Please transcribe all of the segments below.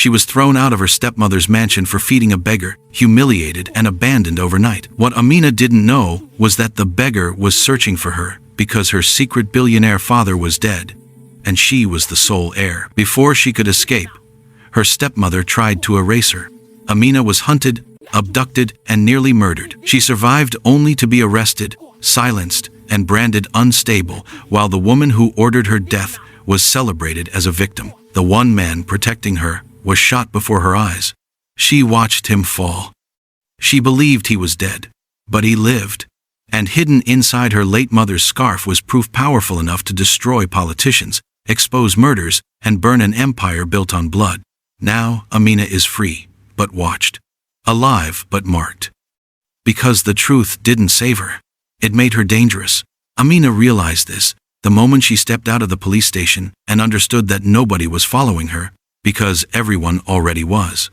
She was thrown out of her stepmother's mansion for feeding a beggar, humiliated and abandoned overnight. What Amina didn't know was that the beggar was searching for her because her secret billionaire father was dead, and she was the sole heir. Before she could escape, her stepmother tried to erase her. Amina was hunted, abducted, and nearly murdered. She survived only to be arrested, silenced, and branded unstable, while the woman who ordered her death was celebrated as a victim. The one man protecting her was shot before her eyes. She watched him fall. She believed he was dead, but he lived, and hidden inside her late mother's scarf was proof powerful enough to destroy politicians, expose murders, and burn an empire built on blood. Now Amina is free, but watched. Alive, but marked. Because the truth didn't save her. It made her dangerous. Amina realized this the moment she stepped out of the police station and understood that nobody was following her, because everyone already was.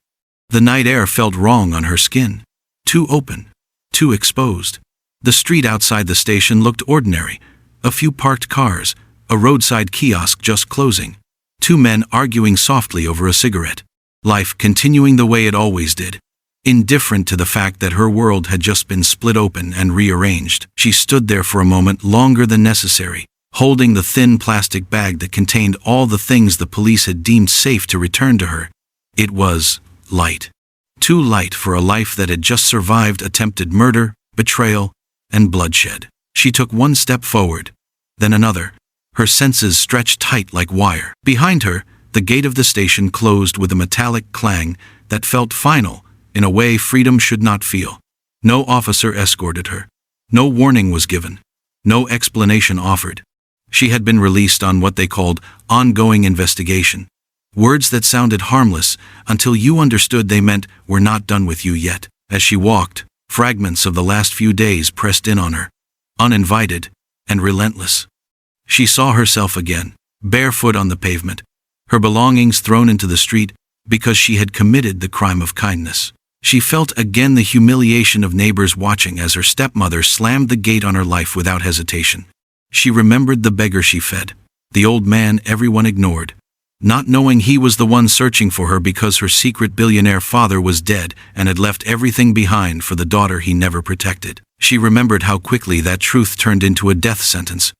The night air felt wrong on her skin. Too open. Too exposed. The street outside the station looked ordinary. A few parked cars, a roadside kiosk just closing, 2 men arguing softly over a cigarette. Life continuing the way it always did. Indifferent to the fact that her world had just been split open and rearranged. She stood there for a moment longer than necessary, holding the thin plastic bag that contained all the things the police had deemed safe to return to her. It was light. Too light for a life that had just survived attempted murder, betrayal, and bloodshed. She took one step forward, then another, her senses stretched tight like wire. Behind her, the gate of the station closed with a metallic clang that felt final, in a way freedom should not feel. No officer escorted her. No warning was given. No explanation offered. She had been released on what they called ongoing investigation. Words that sounded harmless until you understood they meant we're not done with you yet. As she walked, fragments of the last few days pressed in on her, uninvited and relentless. She saw herself again, barefoot on the pavement, her belongings thrown into the street because she had committed the crime of kindness. She felt again the humiliation of neighbors watching as her stepmother slammed the gate on her life without hesitation. She remembered the beggar she fed, the old man everyone ignored, not knowing he was the one searching for her because her secret billionaire father was dead and had left everything behind for the daughter he never protected. She remembered how quickly that truth turned into a death sentence.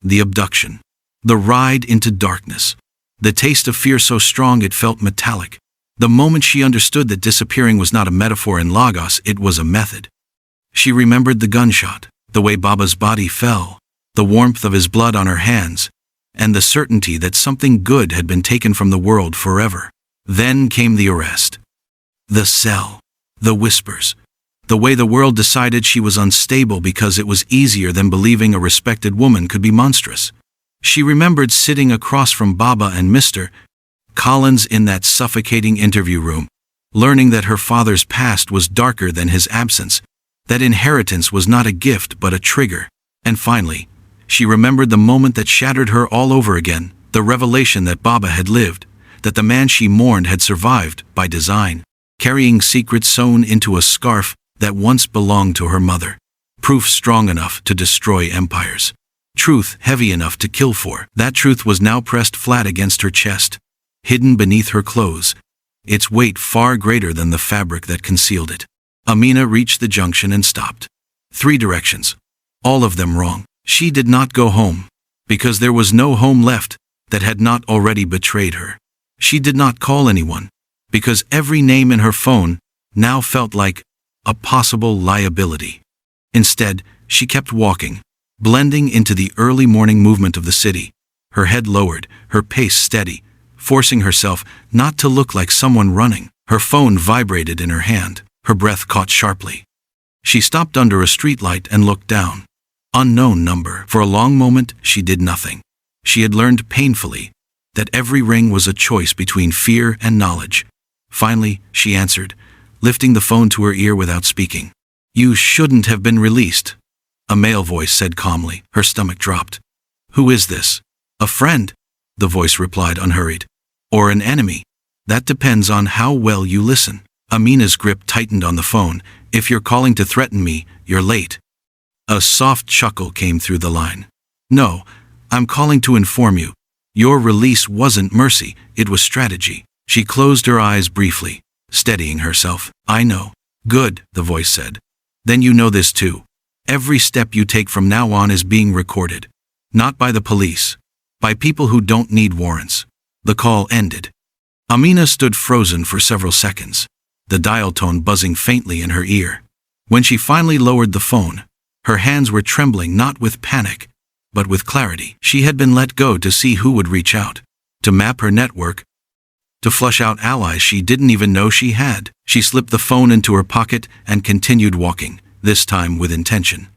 The abduction. The ride into darkness. The taste of fear so strong it felt metallic. The moment she understood that disappearing was not a metaphor in Lagos, it was a method. She remembered the gunshot, the way Baba's body fell, the warmth of his blood on her hands, and the certainty that something good had been taken from the world forever. Then came the arrest. The cell. The whispers. The way the world decided she was unstable because it was easier than believing a respected woman could be monstrous. She remembered sitting across from Baba and Mr. Collins in that suffocating interview room, learning that her father's past was darker than his absence, that inheritance was not a gift but a trigger. And finally, she remembered the moment that shattered her all over again, the revelation that Baba had lived, that the man she mourned had survived by design, carrying secrets sewn into a scarf that once belonged to her mother. Proof strong enough to destroy empires. Truth heavy enough to kill for. That truth was now pressed flat against her chest, hidden beneath her clothes, its weight far greater than the fabric that concealed it. Amina reached the junction and stopped. 3 directions. All of them wrong. She did not go home, because there was no home left that had not already betrayed her. She did not call anyone, because every name in her phone now felt like a possible liability. Instead, she kept walking, blending into the early morning movement of the city, her head lowered, her pace steady, forcing herself not to look like someone running. Her phone vibrated in her hand, her breath caught sharply. She stopped under a streetlight and looked down. Unknown number. For a long moment, she did nothing. She had learned painfully that every ring was a choice between fear and knowledge. Finally, she answered, lifting the phone to her ear without speaking. "You shouldn't have been released," a male voice said calmly. Her stomach dropped. "Who is this?" "A friend," the voice replied unhurried. "Or an enemy? That depends on how well you listen." Amina's grip tightened on the phone. "If you're calling to threaten me, you're late." A soft chuckle came through the line. "No, I'm calling to inform you. Your release wasn't mercy, it was strategy." She closed her eyes briefly, steadying herself. I know. Good, the voice said. Then you know this too. Every step you take from now on is being recorded. Not by the police. By people who don't need warrants. The call ended. Amina stood frozen for several seconds, the dial tone buzzing faintly in her ear. When she finally lowered the phone, her hands were trembling not with panic, but with clarity. She had been let go to see who would reach out, to map her network, to flush out allies she didn't even know she had. She slipped the phone into her pocket and continued walking, this time with intention.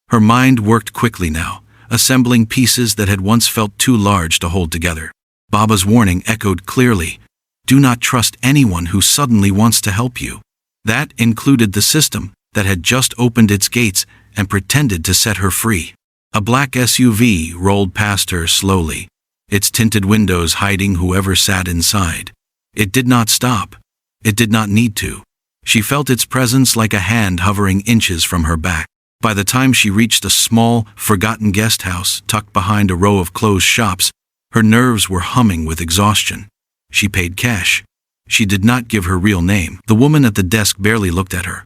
Her mind worked quickly now, assembling pieces that had once felt too large to hold together. Baba's warning echoed clearly. Do not trust anyone who suddenly wants to help you. That included the system that had just opened its gates and pretended to set her free. A black SUV rolled past her slowly, its tinted windows hiding whoever sat inside. It did not stop. It did not need to. She felt its presence like a hand hovering inches from her back. By the time she reached a small, forgotten guest house tucked behind a row of closed shops, her nerves were humming with exhaustion. She paid cash. She did not give her real name. The woman at the desk barely looked at her,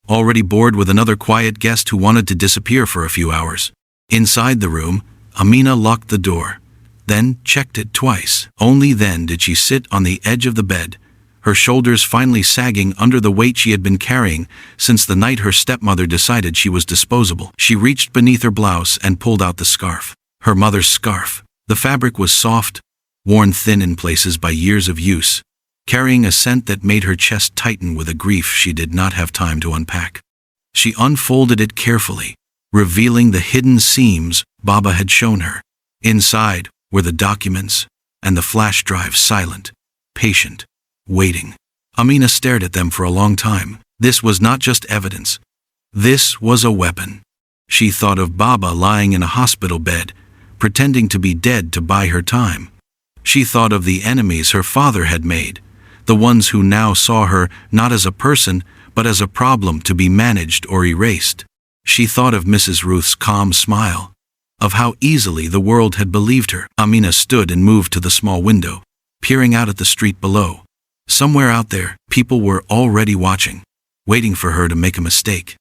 already bored with another quiet guest who wanted to disappear for a few hours. Inside the room, Amina locked the door, then checked it twice. Only then did she sit on the edge of the bed, her shoulders finally sagging under the weight she had been carrying since the night her stepmother decided she was disposable. She reached beneath her blouse and pulled out the scarf. Her mother's scarf. The fabric was soft, worn thin in places by years of use, carrying a scent that made her chest tighten with a grief she did not have time to unpack. She unfolded it carefully, revealing the hidden seams Baba had shown her. Inside were the documents and the flash drive, silent, patient, waiting. Amina stared at them for a long time. This was not just evidence. This was a weapon. She thought of Baba lying in a hospital bed, pretending to be dead to buy her time. She thought of the enemies her father had made, the ones who now saw her not as a person, but as a problem to be managed or erased. She thought of Mrs. Ruth's calm smile, of how easily the world had believed her. Amina stood and moved to the small window, peering out at the street below. Somewhere out there, people were already watching, waiting for her to make a mistake,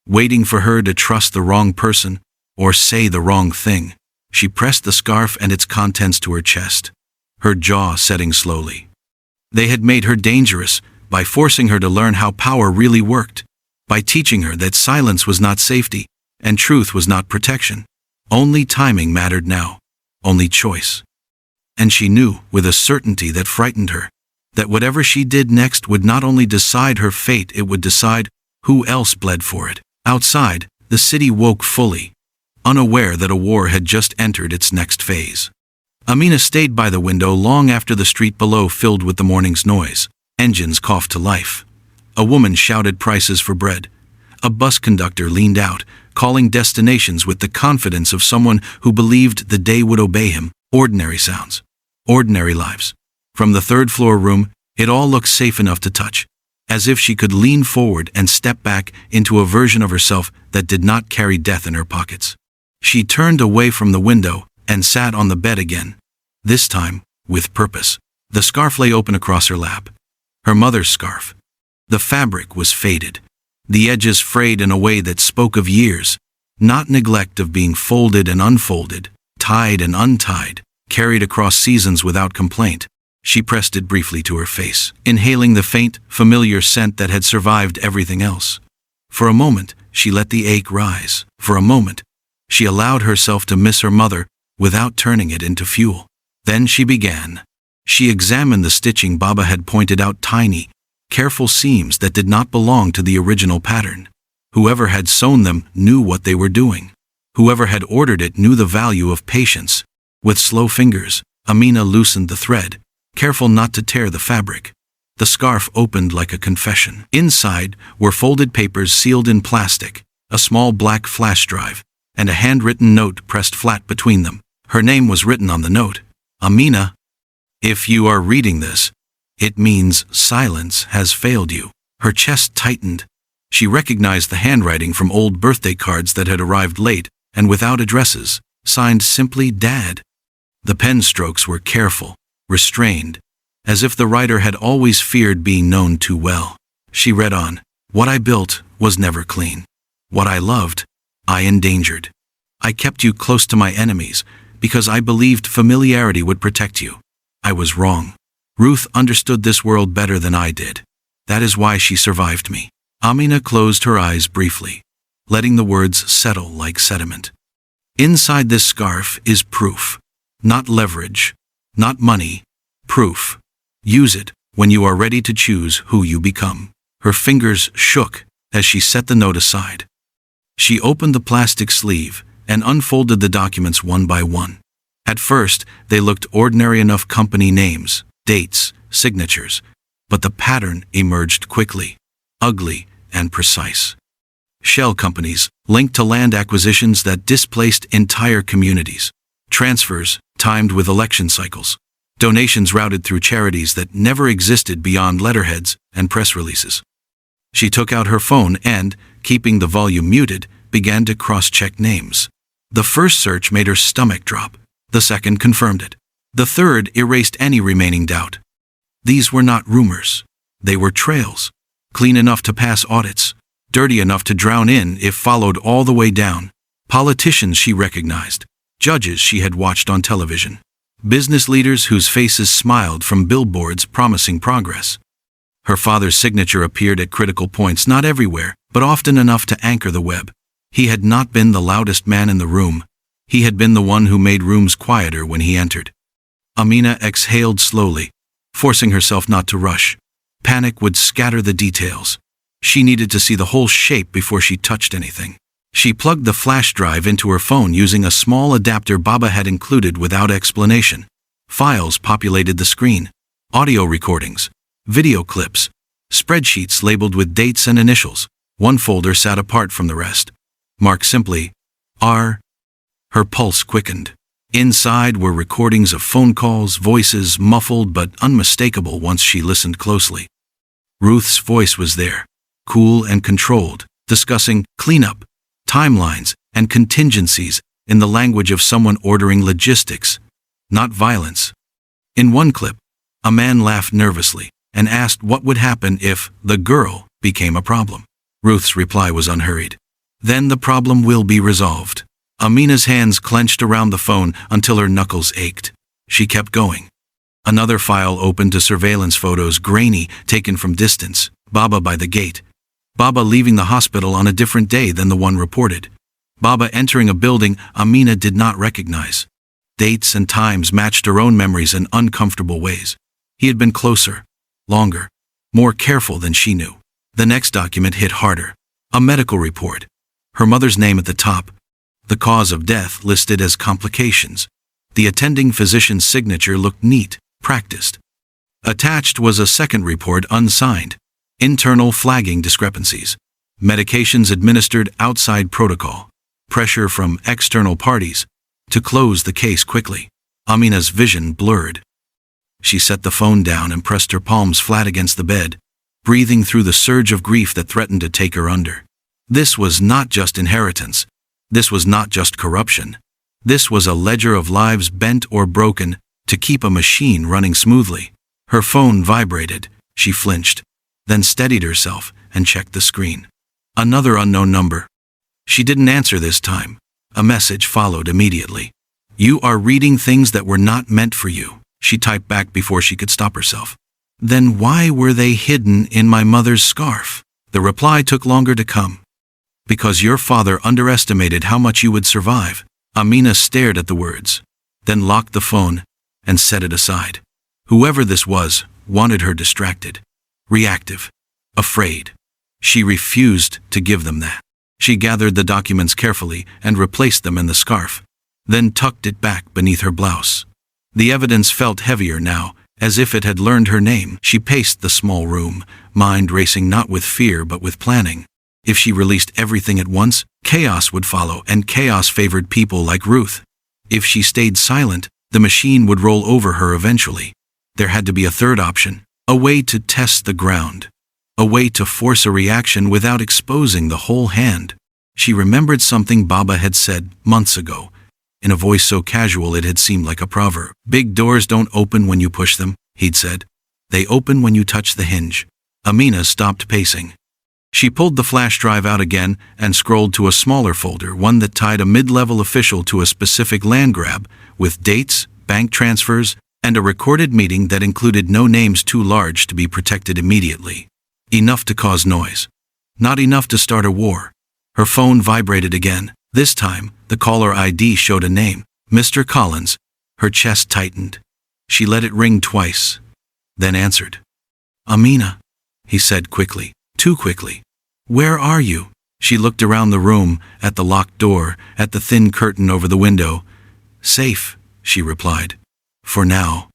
waiting for her to trust the wrong person or say the wrong thing. She pressed the scarf and its contents to her chest, her jaw setting slowly. They had made her dangerous by forcing her to learn how power really worked, by teaching her that silence was not safety and truth was not protection. Only timing mattered now, only choice. And she knew, with a certainty that frightened her, that whatever she did next would not only decide her fate, it would decide who else bled for it. Outside, the city woke fully, unaware that a war had just entered its next phase. Amina stayed by the window long after the street below filled with the morning's noise. Engines coughed to life. A woman shouted prices for bread. A bus conductor leaned out, calling destinations with the confidence of someone who believed the day would obey him. Ordinary sounds. Ordinary lives. From the third-floor room, it all looked safe enough to touch, as if she could lean forward and step back into a version of herself that did not carry death in her pockets. She turned away from the window and sat on the bed again, this time with purpose. The scarf lay open across her lap. Her mother's scarf. The fabric was faded, the edges frayed in a way that spoke of years, not neglect of being folded and unfolded, tied and untied, carried across seasons without complaint. She pressed it briefly to her face, inhaling the faint, familiar scent that had survived everything else. For a moment, she let the ache rise. For a moment, she allowed herself to miss her mother without turning it into fuel. Then she began. She examined the stitching Baba had pointed out, tiny, careful seams that did not belong to the original pattern. Whoever had sewn them knew what they were doing. Whoever had ordered it knew the value of patience. With slow fingers, Amina loosened the thread, careful not to tear the fabric. The scarf opened like a confession. Inside were folded papers sealed in plastic, a small black flash drive, and a handwritten note pressed flat between them. Her name was written on the note. Amina, if you are reading this, it means silence has failed you. Her chest tightened. She recognized the handwriting from old birthday cards that had arrived late and without addresses, signed simply Dad. The pen strokes were careful, restrained, as if the writer had always feared being known too well. She read on. What I built was never clean. What I loved, I endangered. I kept you close to my enemies because I believed familiarity would protect you. I was wrong. Ruth understood this world better than I did. That is why she survived me. Amina closed her eyes briefly, letting the words settle like sediment. Inside this scarf is proof. Not leverage. Not money. Proof. Use it when you are ready to choose who you become. Her fingers shook as she set the note aside. She opened the plastic sleeve and unfolded the documents one by one. At first, they looked ordinary enough: company names, dates, signatures, but the pattern emerged quickly, ugly and precise. Shell companies linked to land acquisitions that displaced entire communities, transfers timed with election cycles, donations routed through charities that never existed beyond letterheads and press releases. She took out her phone and, keeping the volume muted, began to cross-check names. The first search made her stomach drop. The second confirmed it. The third erased any remaining doubt. These were not rumors. They were trails, clean enough to pass audits, dirty enough to drown in if followed all the way down. Politicians she recognized, judges she had watched on television, business leaders whose faces smiled from billboards promising progress. Her father's signature appeared at critical points, not everywhere, but often enough to anchor the web. He had not been the loudest man in the room. He had been the one who made rooms quieter when he entered. Amina exhaled slowly, forcing herself not to rush. Panic would scatter the details. She needed to see the whole shape before she touched anything. She plugged the flash drive into her phone using a small adapter Baba had included without explanation. Files populated the screen. Audio recordings, video clips, spreadsheets labeled with dates and initials. One folder sat apart from the rest, marked simply R. Her pulse quickened. Inside were recordings of phone calls, voices muffled but unmistakable once she listened closely. Ruth's voice was there, cool and controlled, discussing cleanup, timelines, and contingencies in the language of someone ordering logistics, not violence. In one clip, a man laughed nervously and asked what would happen if the girl became a problem. Ruth's reply was unhurried. Then the problem will be resolved. Amina's hands clenched around the phone until her knuckles ached. She kept going. Another file opened to surveillance photos, grainy, taken from distance. Baba by the gate. Baba leaving the hospital on a different day than the one reported. Baba entering a building Amina did not recognize. Dates and times matched her own memories in uncomfortable ways. He had been closer, longer, more careful than she knew. The next document hit harder. A medical report. Her mother's name at the top. The cause of death listed as complications. The attending physician's signature looked neat, practiced. Attached was a second report unsigned. Internal flagging discrepancies. Medications administered outside protocol. Pressure from external parties to close the case quickly. Amina's vision blurred. She set the phone down and pressed her palms flat against the bed, breathing through the surge of grief that threatened to take her under. This was not just inheritance. This was not just corruption. This was a ledger of lives bent or broken to keep a machine running smoothly. Her phone vibrated. She flinched, then steadied herself and checked the screen. Another unknown number. She didn't answer this time. A message followed immediately. "You are reading things that were not meant for you," she typed back before she could stop herself. "Then why were they hidden in my mother's scarf?" The reply took longer to come. "Because your father underestimated how much you would survive." Amina stared at the words, then locked the phone and set it aside. Whoever this was wanted her distracted, reactive, afraid. She refused to give them that. She gathered the documents carefully and replaced them in the scarf, then tucked it back beneath her blouse. The evidence felt heavier now, as if it had learned her name. She paced the small room, mind racing not with fear but with planning. If she released everything at once, chaos would follow, and chaos favored people like Ruth. If she stayed silent, the machine would roll over her eventually. There had to be a third option, a way to test the ground, a way to force a reaction without exposing the whole hand. She remembered something Baba had said months ago, in a voice so casual it had seemed like a proverb. "Big doors don't open when you push them," he'd said. They open when you touch the hinge. Amina stopped pacing. She pulled the flash drive out again and scrolled to a smaller folder, one that tied a mid-level official to a specific land grab, with dates, bank transfers, and a recorded meeting that included no names too large to be protected immediately. Enough to cause noise. Not enough to start a war. Her phone vibrated again. This time, the caller ID showed a name, Mr. Collins. Her chest tightened. She let it ring twice, then answered. "Amina," he said quickly, too quickly. "Where are you?" She looked around the room, at the locked door, at the thin curtain over the window. "Safe," she replied. "For now."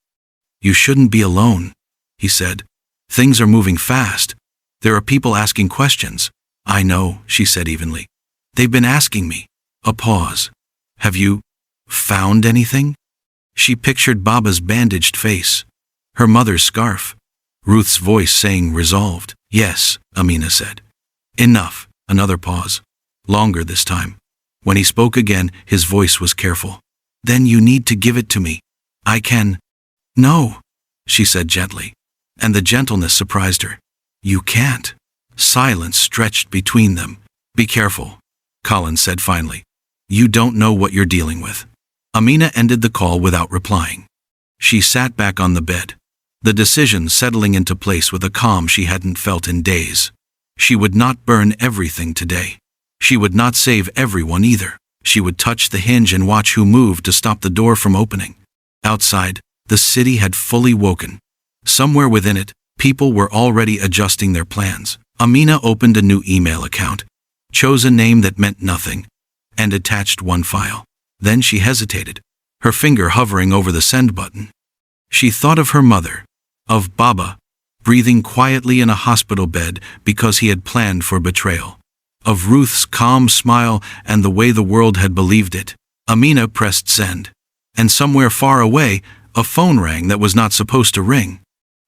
"You shouldn't be alone," he said. "Things are moving fast. There are people asking questions." "I know," she said evenly. "They've been asking me." A pause. "Have you found anything?" She pictured Baba's bandaged face, her mother's scarf, Ruth's voice saying resolved. "Yes," Amina said. "Enough." Another pause. Longer this time. When he spoke again, his voice was careful. "Then you need to give it to me. I can." "No," she said gently, and the gentleness surprised her. "You can't." Silence stretched between them. "Be careful," Collins said finally. "You don't know what you're dealing with." Amina ended the call without replying. She sat back on the bed, the decision settling into place with a calm she hadn't felt in days. She would not burn everything today. She would not save everyone either. She would touch the hinge and watch who moved to stop the door from opening. Outside, the city had fully woken. Somewhere within it, people were already adjusting their plans. Amina opened a new email account, chose a name that meant nothing, and attached one file. Then she hesitated, her finger hovering over the send button. She thought of her mother, of Baba, breathing quietly in a hospital bed because he had planned for betrayal, of Ruth's calm smile and the way the world had believed it. Amina pressed send, and somewhere far away, a phone rang that was not supposed to ring.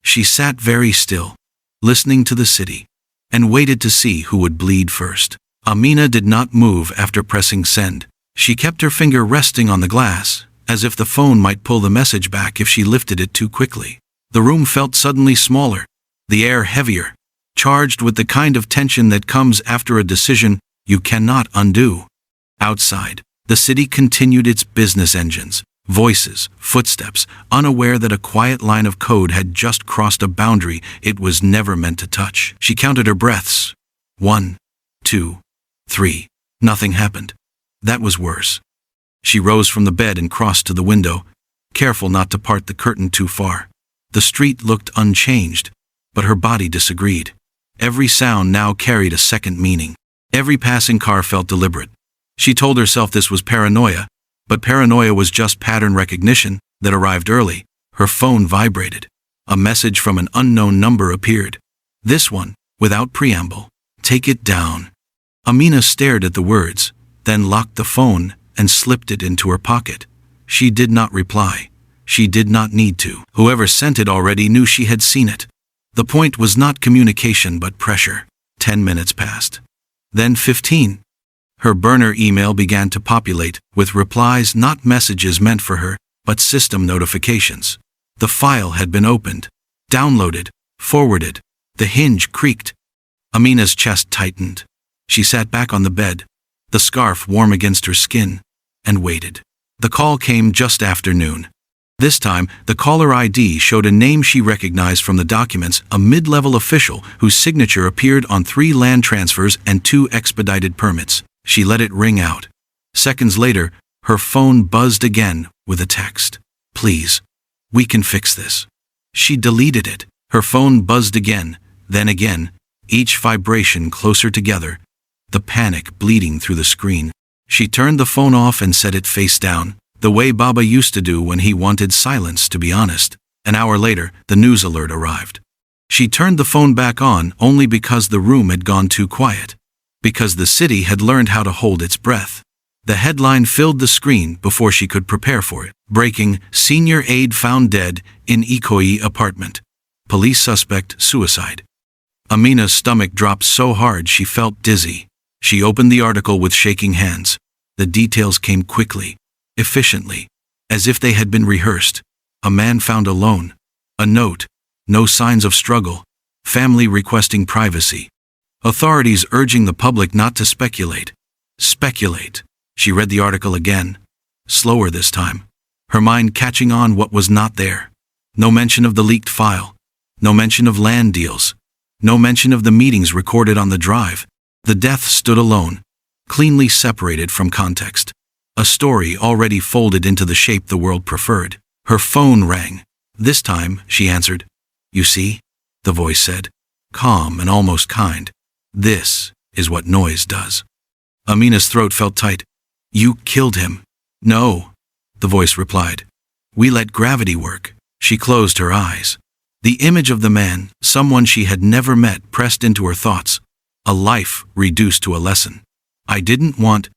She sat very still, listening to the city, and waited to see who would bleed first. Amina did not move after pressing send. She kept her finger resting on the glass, as if the phone might pull the message back if she lifted it too quickly. The room felt suddenly smaller, the air heavier, charged with the kind of tension that comes after a decision you cannot undo. Outside, the city continued its business engines, voices, footsteps, unaware that a quiet line of code had just crossed a boundary it was never meant to touch. She counted her breaths. 1, 2, 3. Nothing happened. That was worse. She rose from the bed and crossed to the window, careful not to part the curtain too far. The street looked unchanged, but her body disagreed. Every sound now carried a second meaning. Every passing car felt deliberate. She told herself this was paranoia, but paranoia was just pattern recognition that arrived early. Her phone vibrated. A message from an unknown number appeared. This one, without preamble. "Take it down." Amina stared at the words, then locked the phone and slipped it into her pocket. She did not reply. She did not need to. Whoever sent it already knew she had seen it. The point was not communication but pressure. 10 minutes passed. Then 15. Her burner email began to populate, with replies not messages meant for her, but system notifications. The file had been opened, downloaded, forwarded. The hinge creaked. Amina's chest tightened. She sat back on the bed, the scarf warm against her skin, and waited. The call came just after noon. This time, the caller ID showed a name she recognized from the documents, a mid-level official whose signature appeared on 3 land transfers and 2 expedited permits. She let it ring out. Seconds later, her phone buzzed again with a text. "Please, we can fix this." She deleted it. Her phone buzzed again, then again, each vibration closer together, the panic bleeding through the screen. She turned the phone off and set it face down, the way Baba used to do when he wanted silence, to be honest. An hour later, the news alert arrived. She turned the phone back on only because the room had gone too quiet, because the city had learned how to hold its breath. The headline filled the screen before she could prepare for it. Breaking: senior aide found dead in Ikoyi apartment. Police suspect suicide. Amina's stomach dropped so hard she felt dizzy. She opened the article with shaking hands. The details came quickly, efficiently, as if they had been rehearsed. A man found alone. A note, No signs of struggle. Family requesting privacy. Authorities urging the public not to speculate. Speculate. She read the article again. Slower this time. Her mind catching on what was not there. No mention of the leaked file. No mention of land deals. No mention of the meetings recorded on the drive. The death stood alone, cleanly separated from context. A story already folded into the shape the world preferred. Her phone rang. This time, she answered. You see, the voice said, calm and almost kind. This is what noise does. Amina's throat felt tight. You killed him. No, the voice replied. We let gravity work. She closed her eyes. The image of the man, someone she had never met, pressed into her thoughts. A life reduced to a lesson. I didn't want.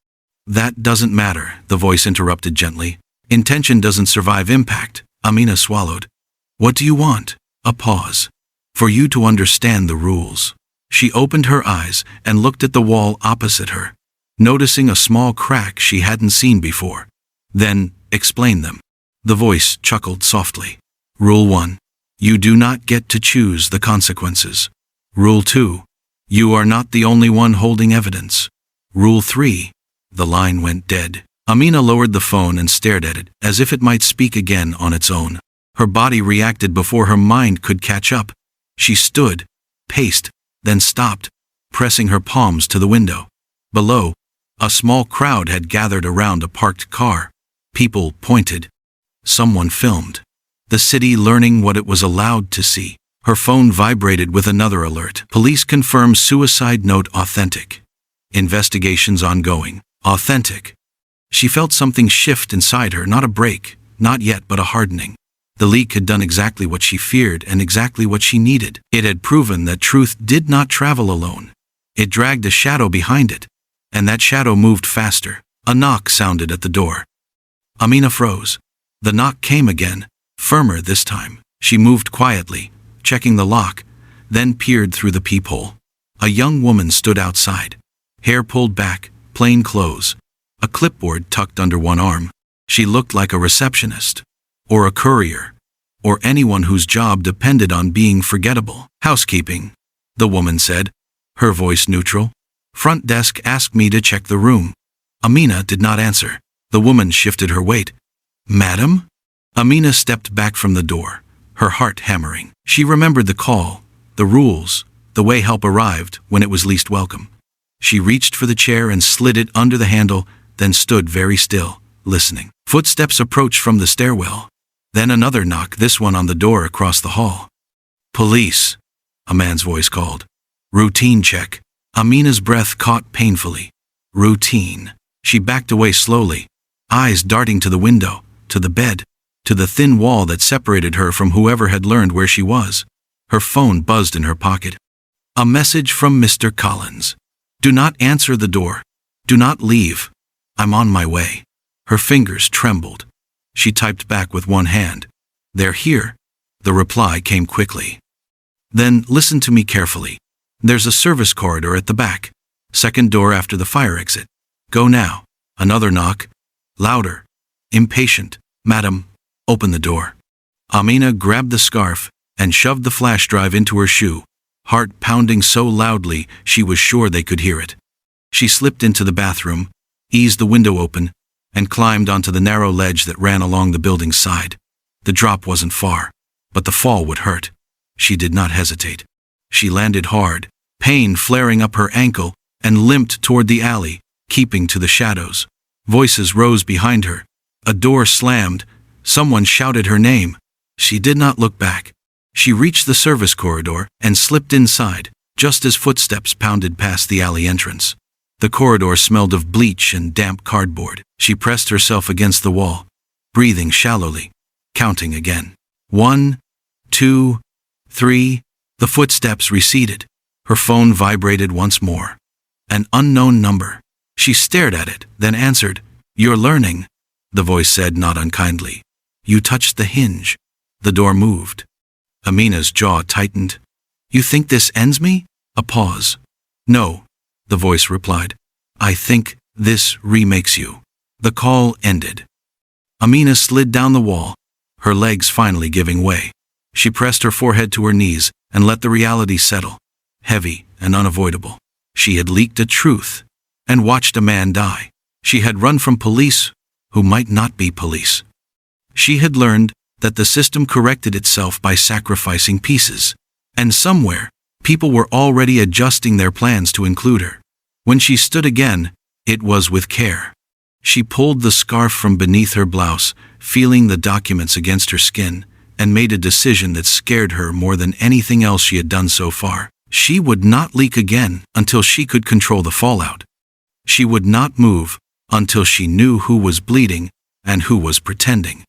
That doesn't matter, the voice interrupted gently. Intention doesn't survive impact. Amina swallowed. What do you want? A pause. For you to understand the rules. She opened her eyes and looked at the wall opposite her, noticing a small crack she hadn't seen before. Then, explain them. The voice chuckled softly. Rule 1. You do not get to choose the consequences. Rule 2. You are not the only one holding evidence. Rule 3. The line went dead. Amina lowered the phone and stared at it, as if it might speak again on its own. Her body reacted before her mind could catch up. She stood, paced, then stopped, pressing her palms to the window. Below, a small crowd had gathered around a parked car. People pointed. Someone filmed. The city learning what it was allowed to see. Her phone vibrated with another alert. Police confirm suicide note authentic. Investigations ongoing. Authentic. She felt something shift inside her, not a break, not yet, but a hardening. The leak had done exactly what she feared and exactly what she needed. It had proven that truth did not travel alone. It dragged a shadow behind it, and that shadow moved faster. A knock sounded at the door. Amina froze. The knock came again, firmer this time. She moved quietly, checking the lock, then peered through the peephole. A young woman stood outside. Hair pulled back, plain clothes, a clipboard tucked under one arm. She looked like a receptionist, or a courier, or anyone whose job depended on being forgettable. Housekeeping, the woman said, her voice neutral. Front desk asked me to check the room. Amina did not answer. The woman shifted her weight. Madam? Amina stepped back from the door, her heart hammering. She remembered the call, the rules, the way help arrived when it was least welcome. She reached for the chair and slid it under the handle, then stood very still, listening. Footsteps approached from the stairwell. Then another knock, this one on the door across the hall. Police, a man's voice called. Routine check. Amina's breath caught painfully. Routine. She backed away slowly, eyes darting to the window, to the bed, to the thin wall that separated her from whoever had learned where she was. Her phone buzzed in her pocket. A message from Mr. Collins. Do not answer the door. Do not leave. I'm on my way. Her fingers trembled. She typed back with one hand. They're here. The reply came quickly. Then listen to me carefully. There's a service corridor at the back. Second door after the fire exit. Go now. Another knock. Louder. Impatient. Madam, open the door. Amina grabbed the scarf and shoved the flash drive into her shoe, heart pounding so loudly she was sure they could hear it. She slipped into the bathroom, eased the window open, and climbed onto the narrow ledge that ran along the building's side. The drop wasn't far, but the fall would hurt. She did not hesitate. She landed hard, pain flaring up her ankle, and limped toward the alley, keeping to the shadows. Voices rose behind her. A door slammed. Someone shouted her name. She did not look back. She reached the service corridor and slipped inside, just as footsteps pounded past the alley entrance. The corridor smelled of bleach and damp cardboard. She pressed herself against the wall, breathing shallowly, counting again. 1, 2, 3. The footsteps receded. Her phone vibrated once more. An unknown number. She stared at it, then answered. You're learning, the voice said not unkindly. You touched the hinge. The door moved. Amina's jaw tightened. You think this ends me? A pause. No, the voice replied. I think this remakes you. The call ended. Amina slid down the wall, her legs finally giving way. She pressed her forehead to her knees and let the reality settle, heavy and unavoidable. She had leaked a truth and watched a man die. She had run from police who might not be police. She had learned that the system corrected itself by sacrificing pieces, and somewhere, people were already adjusting their plans to include her. When she stood again, it was with care. She pulled the scarf from beneath her blouse, feeling the documents against her skin, and made a decision that scared her more than anything else she had done so far. She would not leak again until she could control the fallout. She would not move until she knew who was bleeding and who was pretending.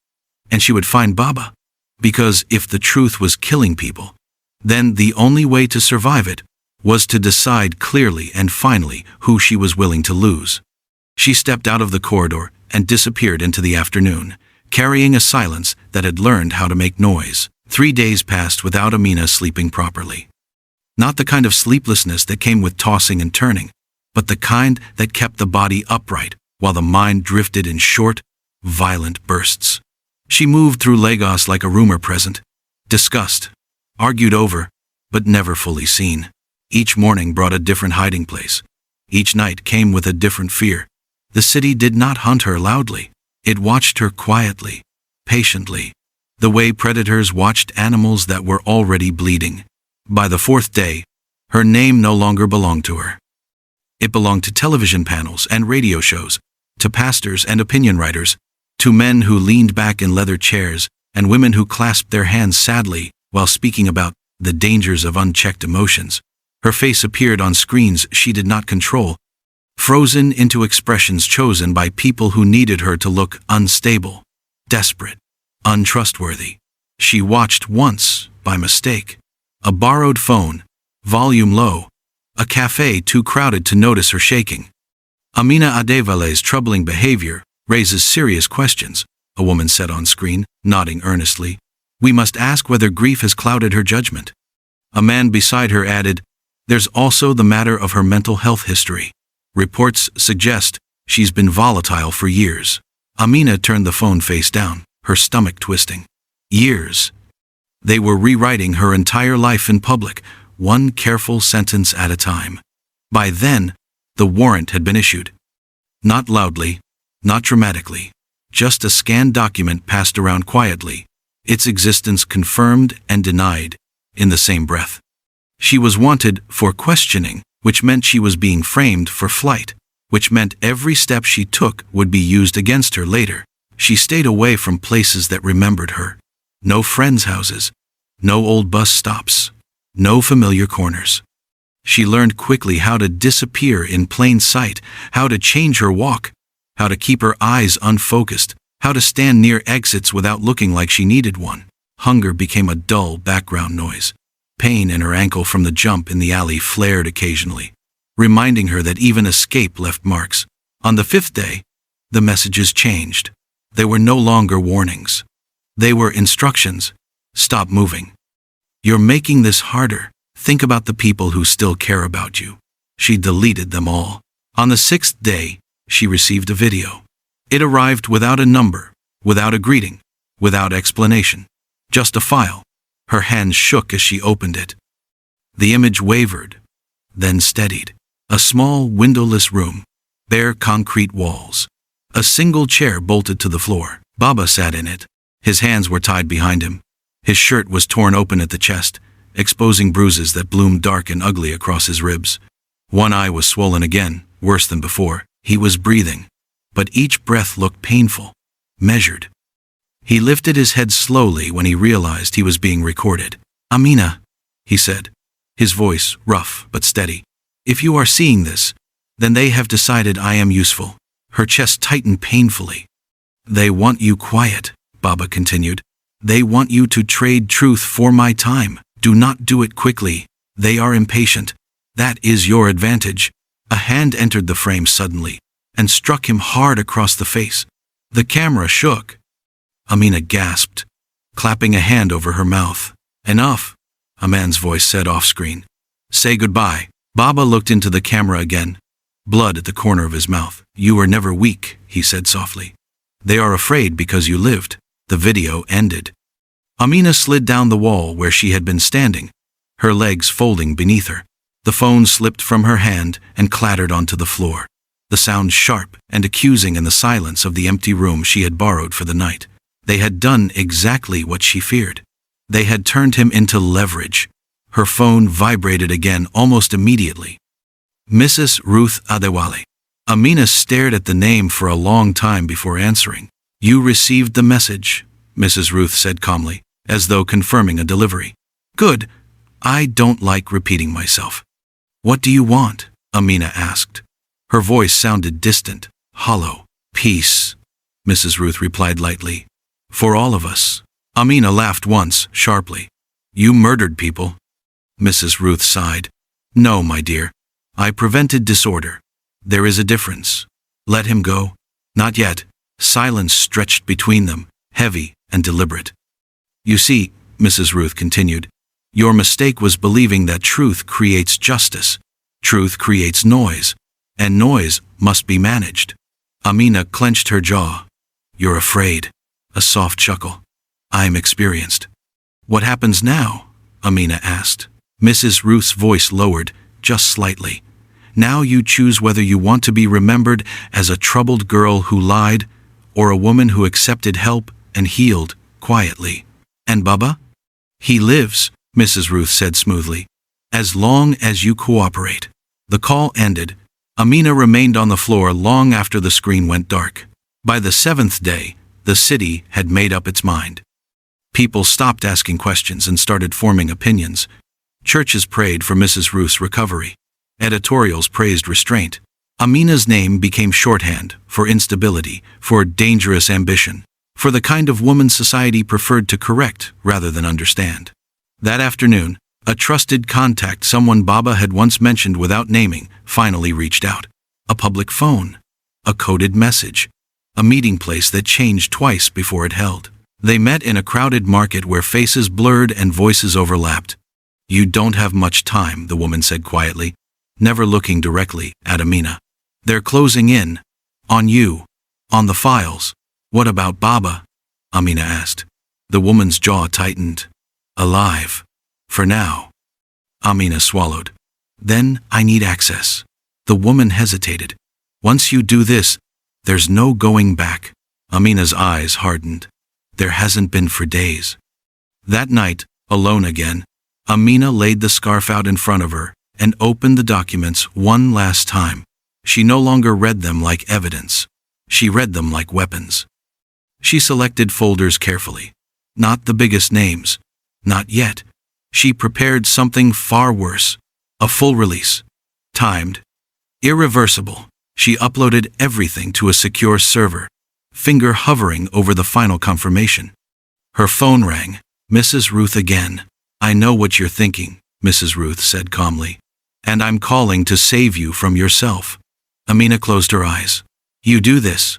And she would find Baba. Because if the truth was killing people, then the only way to survive it was to decide clearly and finally who she was willing to lose. She stepped out of the corridor and disappeared into the afternoon, carrying a silence that had learned how to make noise. 3 days passed without Amina sleeping properly. Not the kind of sleeplessness that came with tossing and turning, but the kind that kept the body upright while the mind drifted in short, violent bursts. She moved through Lagos like a rumor present, discussed, argued over, but never fully seen. Each morning brought a different hiding place. Each night came with a different fear. The city did not hunt her loudly. It watched her quietly, patiently, the way predators watched animals that were already bleeding. By the 4th day, her name no longer belonged to her. It belonged to television panels and radio shows, to pastors and opinion writers, to men who leaned back in leather chairs and women who clasped their hands sadly while speaking about the dangers of unchecked emotions. Her face appeared on screens she did not control, frozen into expressions chosen by people who needed her to look unstable, desperate, untrustworthy. She watched once, by mistake. A borrowed phone, volume low, a cafe too crowded to notice her shaking. Amina Adevale's troubling behavior raises serious questions, a woman said on screen, nodding earnestly. We must ask whether grief has clouded her judgment. A man beside her added, there's also the matter of her mental health history. Reports suggest she's been volatile for years. Amina turned the phone face down, her stomach twisting. Years. They were rewriting her entire life in public, one careful sentence at a time. By then, the warrant had been issued. Not loudly, not dramatically, just a scanned document passed around quietly, its existence confirmed and denied in the same breath. She was wanted for questioning, which meant she was being framed for flight, which meant every step she took would be used against her later. She stayed away from places that remembered her. No friends' houses, no old bus stops, no familiar corners. She learned quickly how to disappear in plain sight, how to change her walk, how to keep her eyes unfocused, how to stand near exits without looking like she needed one. Hunger became a dull background noise. Pain in her ankle from the jump in the alley flared occasionally, reminding her that even escape left marks. On the 5th day, the messages changed. They were no longer warnings. They were instructions. Stop moving. You're making this harder. Think about the people who still care about you. She deleted them all. On the 6th day, she received a video. It arrived without a number, without a greeting, without explanation. Just a file. Her hands shook as she opened it. The image wavered, then steadied. A small, windowless room, bare concrete walls. A single chair bolted to the floor. Baba sat in it. His hands were tied behind him. His shirt was torn open at the chest, exposing bruises that bloomed dark and ugly across his ribs. One eye was swollen again, worse than before. He was breathing, but each breath looked painful, measured. He lifted his head slowly when he realized he was being recorded. Amina, he said, his voice rough but steady. If you are seeing this, then they have decided I am useful. Her chest tightened painfully. They want you quiet, Baba continued. They want you to trade truth for my time. Do not do it quickly. They are impatient. That is your advantage. A hand entered the frame suddenly and struck him hard across the face. The camera shook. Amina gasped, clapping a hand over her mouth. Enough, a man's voice said off-screen. Say goodbye. Baba looked into the camera again, blood at the corner of his mouth. You were never weak, he said softly. They are afraid because you lived. The video ended. Amina slid down the wall where she had been standing, her legs folding beneath her. The phone slipped from her hand and clattered onto the floor, the sound sharp and accusing in the silence of the empty room she had borrowed for the night. They had done exactly what she feared. They had turned him into leverage. Her phone vibrated again almost immediately. Mrs. Ruth Adewale. Amina stared at the name for a long time before answering. "You received the message," Mrs. Ruth said calmly, as though confirming a delivery. "Good. I don't like repeating myself." "What do you want?" Amina asked. Her voice sounded distant, hollow. "Peace," Mrs. Ruth replied lightly. "For all of us." Amina laughed once, sharply. "You murdered people." Mrs. Ruth sighed. "No, my dear. I prevented disorder. There is a difference." "Let him go?" "Not yet." Silence stretched between them, heavy and deliberate. "You see," Mrs. Ruth continued, "your mistake was believing that truth creates justice. Truth creates noise, and noise must be managed." Amina clenched her jaw. "You're afraid." A soft chuckle. "I'm experienced." "What happens now?" Amina asked. Mrs. Ruth's voice lowered, just slightly. "Now you choose whether you want to be remembered as a troubled girl who lied, or a woman who accepted help and healed, quietly." "And Baba?" "He lives," Mrs. Ruth said smoothly, "as long as you cooperate." The call ended. Amina remained on the floor long after the screen went dark. By the 7th day, the city had made up its mind. People stopped asking questions and started forming opinions. Churches prayed for Mrs. Ruth's recovery. Editorials praised restraint. Amina's name became shorthand for instability, for dangerous ambition, for the kind of woman society preferred to correct rather than understand. That afternoon, a trusted contact someone Baba had once mentioned without naming finally reached out. A public phone. A coded message. A meeting place that changed twice before it held. They met in a crowded market where faces blurred and voices overlapped. "You don't have much time," the woman said quietly, never looking directly at Amina. "They're closing in. On you. On the files." "What about Baba?" Amina asked. The woman's jaw tightened. "Alive. For now." Amina swallowed. "Then I need access." The woman hesitated. "Once you do this, there's no going back." Amina's eyes hardened. "There hasn't been for days." That night, alone again, Amina laid the scarf out in front of her and opened the documents one last time. She no longer read them like evidence. She read them like weapons. She selected folders carefully. Not the biggest names. Not yet. She prepared something far worse. A full release. Timed. Irreversible. She uploaded everything to a secure server, finger hovering over the final confirmation. Her phone rang. Mrs. Ruth again. "I know what you're thinking," Mrs. Ruth said calmly. "And I'm calling to save you from yourself." Amina closed her eyes. "You do this,"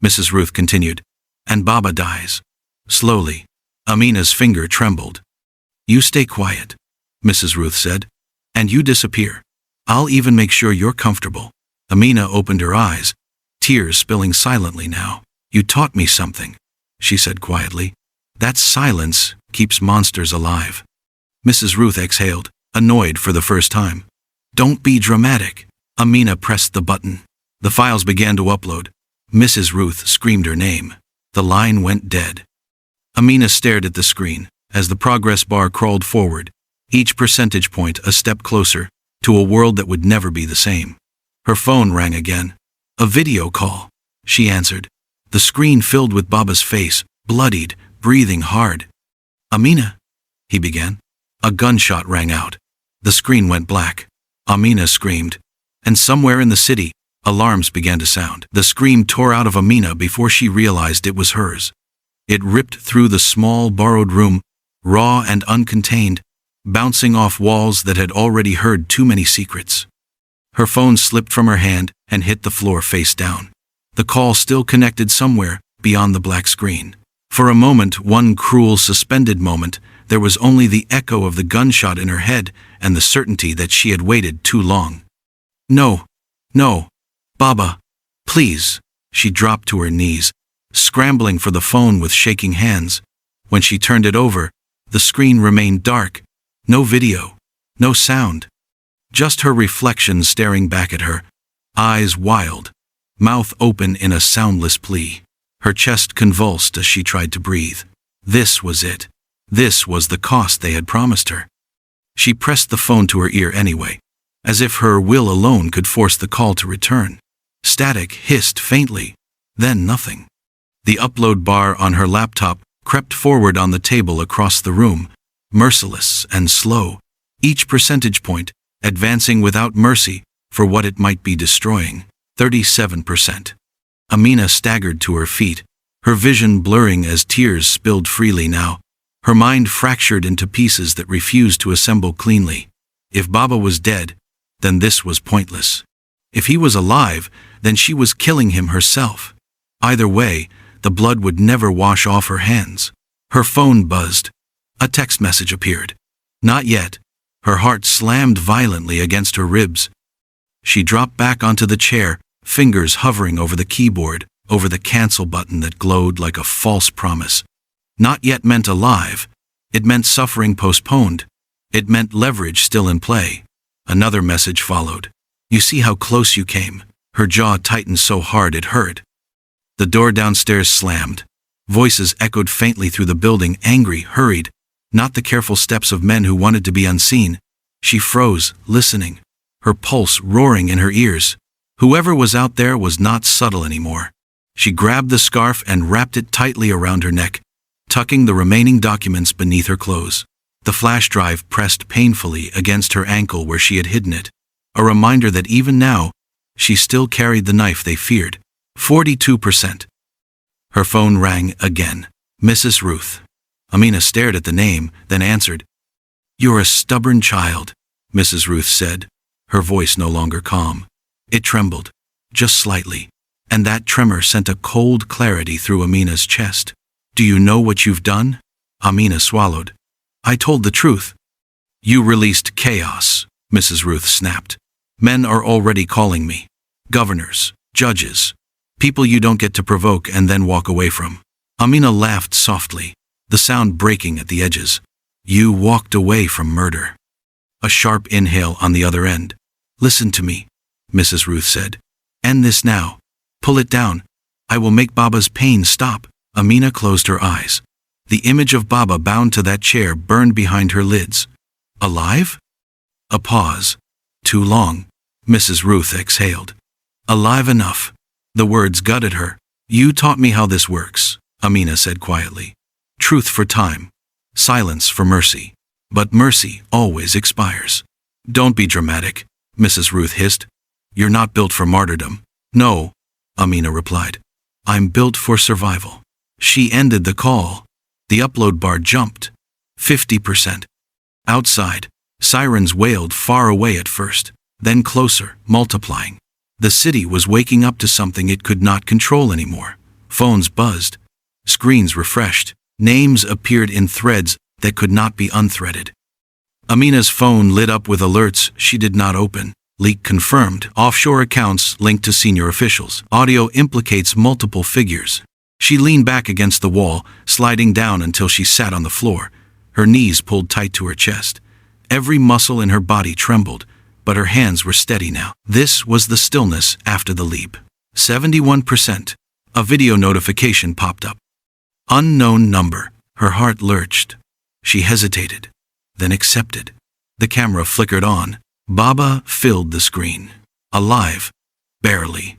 Mrs. Ruth continued, "and Baba dies." Slowly. Amina's finger trembled. "You stay quiet," Mrs. Ruth said, "and you disappear. I'll even make sure you're comfortable." Amina opened her eyes, tears spilling silently now. "You taught me something," she said quietly. "That silence keeps monsters alive." Mrs. Ruth exhaled, annoyed for the first time. "Don't be dramatic." Amina pressed the button. The files began to upload. Mrs. Ruth screamed her name. The line went dead. Amina stared at the screen as the progress bar crawled forward, each percentage point a step closer to a world that would never be the same. Her phone rang again. A video call. She answered. The screen filled with Baba's face, bloodied, breathing hard. "Amina," he began. A gunshot rang out. The screen went black. Amina screamed. And somewhere in the city, alarms began to sound. The scream tore out of Amina before she realized it was hers. It ripped through the small, borrowed room, raw and uncontained, bouncing off walls that had already heard too many secrets. Her phone slipped from her hand and hit the floor face down. The call still connected somewhere beyond the black screen. For a moment, one cruel, suspended moment, there was only the echo of the gunshot in her head and the certainty that she had waited too long. "No, no, Baba, please." She dropped to her knees, scrambling for the phone with shaking hands. When she turned it over, the screen remained dark. No video, no sound. Just her reflection staring back at her, eyes wild, mouth open in a soundless plea. Her chest convulsed as she tried to breathe. This was it. This was the cost they had promised her. She pressed the phone to her ear anyway, as if her will alone could force the call to return. Static hissed faintly, then nothing. The upload bar on her laptop crept forward on the table across the room, merciless and slow, each percentage point advancing without mercy for what it might be destroying. 37%. Amina staggered to her feet, her vision blurring as tears spilled freely now, her mind fractured into pieces that refused to assemble cleanly. If Baba was dead, then this was pointless. If he was alive, then she was killing him herself. Either way, the blood would never wash off her hands. Her phone buzzed. A text message appeared. Not yet. Her heart slammed violently against her ribs. She dropped back onto the chair, fingers hovering over the keyboard, over the cancel button that glowed like a false promise. Not yet meant alive. It meant suffering postponed. It meant leverage still in play. Another message followed. You see how close you came. Her jaw tightened so hard it hurt. The door downstairs slammed. Voices echoed faintly through the building, angry, hurried, not the careful steps of men who wanted to be unseen. She froze, listening, her pulse roaring in her ears. Whoever was out there was not subtle anymore. She grabbed the scarf and wrapped it tightly around her neck, tucking the remaining documents beneath her clothes. The flash drive pressed painfully against her ankle where she had hidden it, a reminder that even now, she still carried the knife they feared. 42%. Her phone rang again. Mrs. Ruth. Amina stared at the name, then answered. You're a stubborn child, Mrs. Ruth said, her voice no longer calm. It trembled, just slightly, and that tremor sent a cold clarity through Amina's chest. Do you know what you've done? Amina swallowed. I told the truth. You released chaos, Mrs. Ruth snapped. Men are already calling me. Governors, judges, people you don't get to provoke and then walk away from. Amina laughed softly, the sound breaking at the edges. You walked away from murder. A sharp inhale on the other end. Listen to me, Mrs. Ruth said. End this now. Pull it down. I will make Baba's pain stop. Amina closed her eyes. The image of Baba bound to that chair burned behind her lids. Alive? A pause. Too long. Mrs. Ruth exhaled. Alive enough. The words gutted her. You taught me how this works, Amina said quietly. Truth for time. Silence for mercy. But mercy always expires. Don't be dramatic, Mrs. Ruth hissed. You're not built for martyrdom. No, Amina replied. I'm built for survival. She ended the call. The upload bar jumped. 50%. Outside, sirens wailed far away at first, then closer, multiplying. The city was waking up to something it could not control anymore. Phones buzzed. Screens refreshed. Names appeared in threads that could not be unthreaded. Amina's phone lit up with alerts she did not open. Leak confirmed. Offshore accounts linked to senior officials. Audio implicates multiple figures. She leaned back against the wall, sliding down until she sat on the floor, her knees pulled tight to her chest. Every muscle in her body trembled, but her hands were steady now. This was the stillness after the leap. 71%. A video notification popped up. Unknown number. Her heart lurched. She hesitated, then accepted. The camera flickered on. Baba filled the screen. Alive. Barely.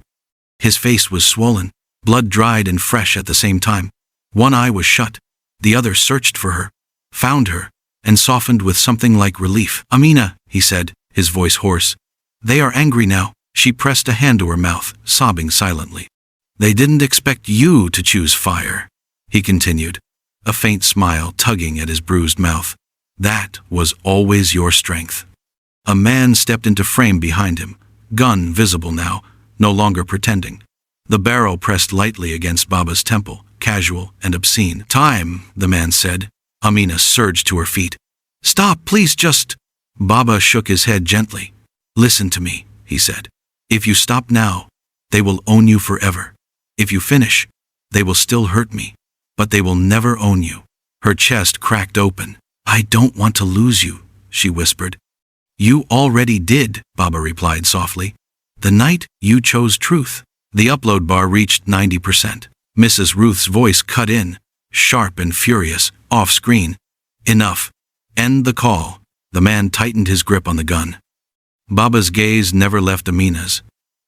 His face was swollen, blood dried and fresh at the same time. One eye was shut. The other searched for her, found her, and softened with something like relief. Amina, he said, his voice hoarse. They are angry now. She pressed a hand to her mouth, sobbing silently. They didn't expect you to choose fire, he continued, a faint smile tugging at his bruised mouth. That was always your strength. A man stepped into frame behind him, gun visible now, no longer pretending. The barrel pressed lightly against Baba's temple, casual and obscene. Time, the man said. Amina surged to her feet. Stop, please, just... Baba shook his head gently. Listen to me, he said. If you stop now, they will own you forever. If you finish, they will still hurt me, but they will never own you. Her chest cracked open. "I don't want to lose you," she whispered. "You already did," Baba replied softly. "The night you chose truth." The upload bar reached 90%. Mrs. Ruth's voice cut in, sharp and furious, off-screen. "Enough. End the call." The man tightened his grip on the gun. Baba's gaze never left Amina's.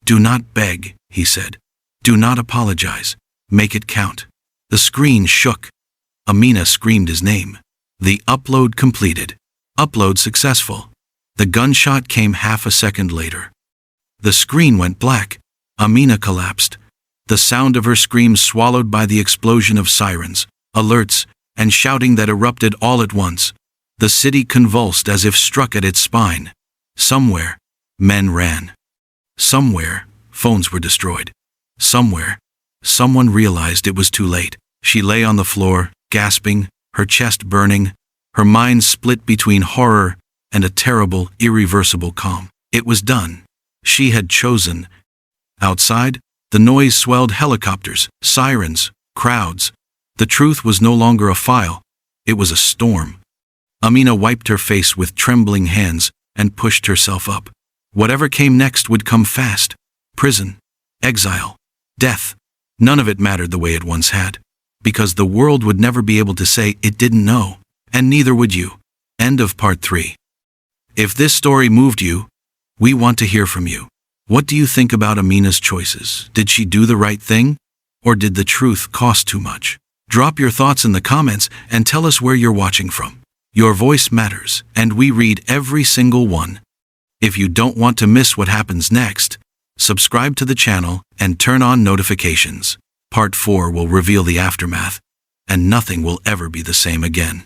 "Do not beg," he said. "Do not apologize. Make it count." The screen shook. Amina screamed his name. The upload completed. Upload successful. The gunshot came half a second later. The screen went black. Amina collapsed. The sound of her screams swallowed by the explosion of sirens, alerts, and shouting that erupted all at once. The city convulsed as if struck at its spine. Somewhere, men ran. Somewhere, phones were destroyed. Somewhere, someone realized it was too late. She lay on the floor, gasping, her chest burning, her mind split between horror and a terrible, irreversible calm. It was done. She had chosen. Outside, the noise swelled: helicopters, sirens, crowds. The truth was no longer a file. It was a storm. Amina wiped her face with trembling hands and pushed herself up. Whatever came next would come fast. Prison, exile, death. None of it mattered the way it once had. Because the world would never be able to say it didn't know. And neither would you. End of part 3. If this story moved you, we want to hear from you. What do you think about Amina's choices? Did she do the right thing? Or did the truth cost too much? Drop your thoughts in the comments and tell us where you're watching from. Your voice matters, and we read every single one. If you don't want to miss what happens next, subscribe to the channel and turn on notifications. Part 4 will reveal the aftermath, and nothing will ever be the same again.